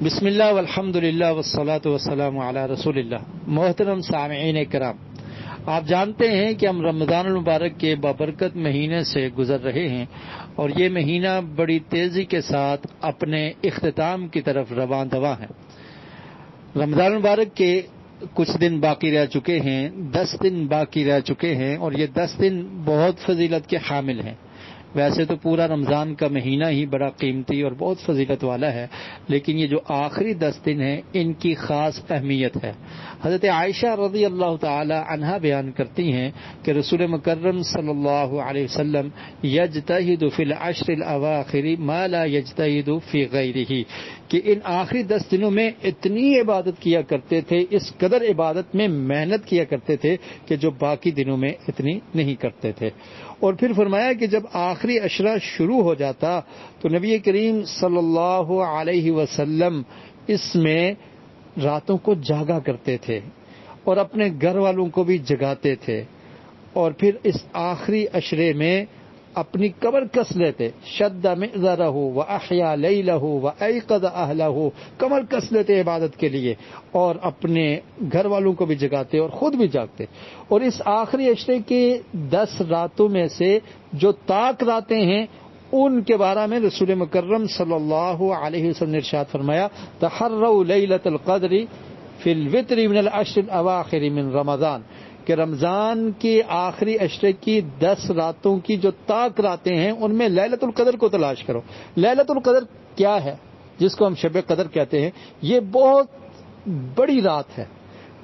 بسم اللہ والحمد للہ والصلاۃ والسلام علی رسول اللہ. محترم سامعین کرام، آپ جانتے ہیں کہ ہم رمضان المبارک کے بابرکت مہینے سے گزر رہے ہیں اور یہ مہینہ بڑی تیزی کے ساتھ اپنے اختتام کی طرف رواں دواں ہے. رمضان المبارک کے کچھ دن باقی رہ چکے ہیں، 10 دن باقی رہ چکے ہیں، اور یہ 10 دن بہت فضیلت کے حامل ہیں. ویسے تو پورا رمضان کا مہینہ ہی بڑا قیمتی اور بہت فضیلت والا ہے، لیکن یہ جو آخری 10 دن ہیں ان کی خاص اہمیت ہے. حضرت عائشہ رضی اللہ تعالی عنہا بیان کرتی ہیں کہ رسول مکرم صلی اللہ علیہ وسلم یجتہد فی العشر الاواخر ما لا یجتہد فی غیرہ، کہ ان آخری 10 دنوں میں اتنی عبادت کیا کرتے تھے، اس قدر عبادت میں محنت کیا کرتے تھے کہ جو باقی دنوں میں اتنی نہیں کرتے تھے. اور پھر فرمایا کہ جب آخری عشرہ شروع ہو جاتا تو نبی کریم صلی اللہ علیہ وسلم اس میں راتوں کو جاگا کرتے تھے اور اپنے گھر والوں کو بھی جگاتے تھے، اور پھر اس آخری عشرے میں اپنی کمر کس لیتے، شد مئزرہ واحیا لیلہ وایقظ اہلہ، کمر کس لیتے عبادت کے لیے اور اپنے گھر والوں کو بھی جگاتے اور خود بھی جاگتے. اور اس آخری عشرے کی 10 راتوں میں سے جو طاق راتیں ہیں ان کے بارے میں رسول مکرم صلی اللہ علیہ وسلم نے ارشاد فرمایا، تحروا لیلۃ القدر فی الوتر من العشر الاواخر من رمضان، کہ رمضان کی آخری عشرے کی 10 راتوں کی جو طاق راتیں ہیں ان میں لیلۃ القدر کو تلاش کرو. لیلۃ القدر کیا ہے جس کو ہم شب قدر کہتے ہیں؟ یہ بہت بڑی رات ہے،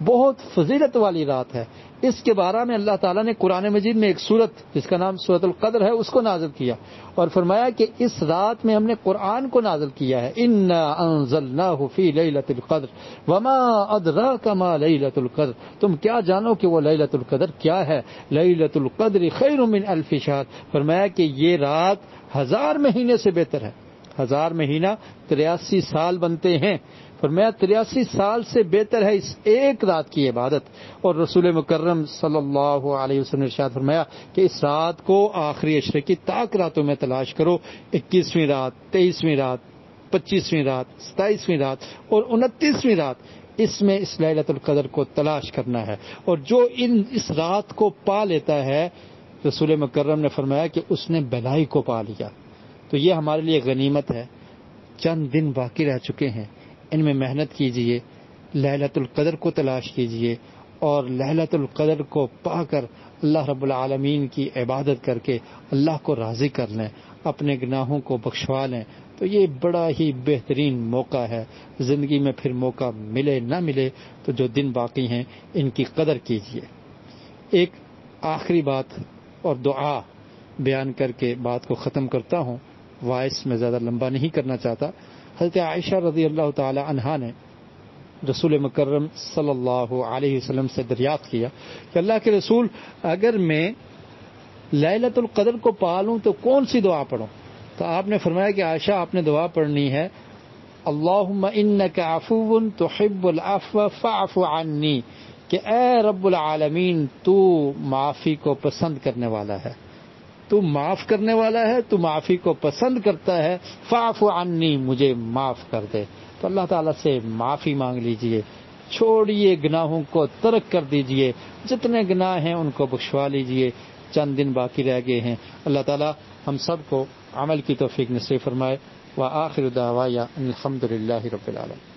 بہت فضیلت والی رات ہے. اس کے بارے میں اللہ تعالیٰ نے قرآن مجید میں ایک سورت جس کا نام سورۃ القدر ہے اس کو نازل کیا اور فرمایا کہ اس رات میں ہم نے قرآن کو نازل کیا ہے. انا انزلناہ فی لیلۃ القدر وما ادراک ما لیلۃ القدر، تم کیا جانو کہ وہ لیلۃ القدر کیا ہے. لیلۃ القدر خیر من الف شہر، فرمایا کہ یہ رات 1000 مہینے سے بہتر ہے. 1000 مہینہ 83 سال بنتے ہیں، فرمایا 83 سال سے بہتر ہے اس ایک رات کی عبادت. اور رسول مکرم صلی اللہ علیہ وسلم نے ارشاد فرمایا کہ اس رات کو آخری عشرے کی طاق راتوں میں تلاش کرو. 21ویں رات، 23ویں رات، 25ویں رات، 27ویں رات اور 29ویں رات، اس میں اس لیلۃ القدر کو تلاش کرنا ہے. اور جو اس رات کو پا لیتا ہے، رسول مکرم نے فرمایا کہ اس نے بھلائی کو پا لیا. تو یہ ہمارے لیے غنیمت ہے. چند دن باقی رہ چکے ہیں، ان میں محنت کیجئے، لیلۃ القدر کو تلاش کیجئے اور لیلۃ القدر کو پا کر اللہ رب العالمین کی عبادت کر کے اللہ کو راضی کر لیں، اپنے گناہوں کو بخشوا لیں. تو یہ بڑا ہی بہترین موقع ہے. زندگی میں پھر موقع ملے نہ ملے تو جو دن باقی ہیں ان کی قدر کیجئے. ایک آخری بات اور دعا بیان کر کے بات کو ختم کرتا ہوں، وائس میں زیادہ لمبا نہیں کرنا چاہتا. حضرت عائشہ رضی اللہ تعالی عنہا نے رسول مکرم صلی اللہ علیہ وسلم سے دریافت کیا کہ اللہ کے رسول، اگر میں لیلۃ القدر کو پالوں تو کون سی دعا پڑھوں؟ تو آپ نے فرمایا کہ عائشہ آپ نے دعا پڑھنی ہے، اللہم انک عفو تحب العفو فاعف عنی، کہ اے رب العالمین تو معافی کو پسند کرنے والا ہے، تو معاف کرنے والا ہے، تو معافی کو پسند کرتا ہے، فاعف عنی، مجھے معاف کر دے. تو اللہ تعالیٰ سے معافی مانگ لیجئے، چھوڑیے گناہوں کو، ترک کر دیجئے، جتنے گناہ ہیں ان کو بخشوا لیجئے. چند دن باقی رہ گئے ہیں. اللہ تعالیٰ ہم سب کو عمل کی توفیق نصیب فرمائے. وآخر دعوایا ان الحمد للہ رب العالمین.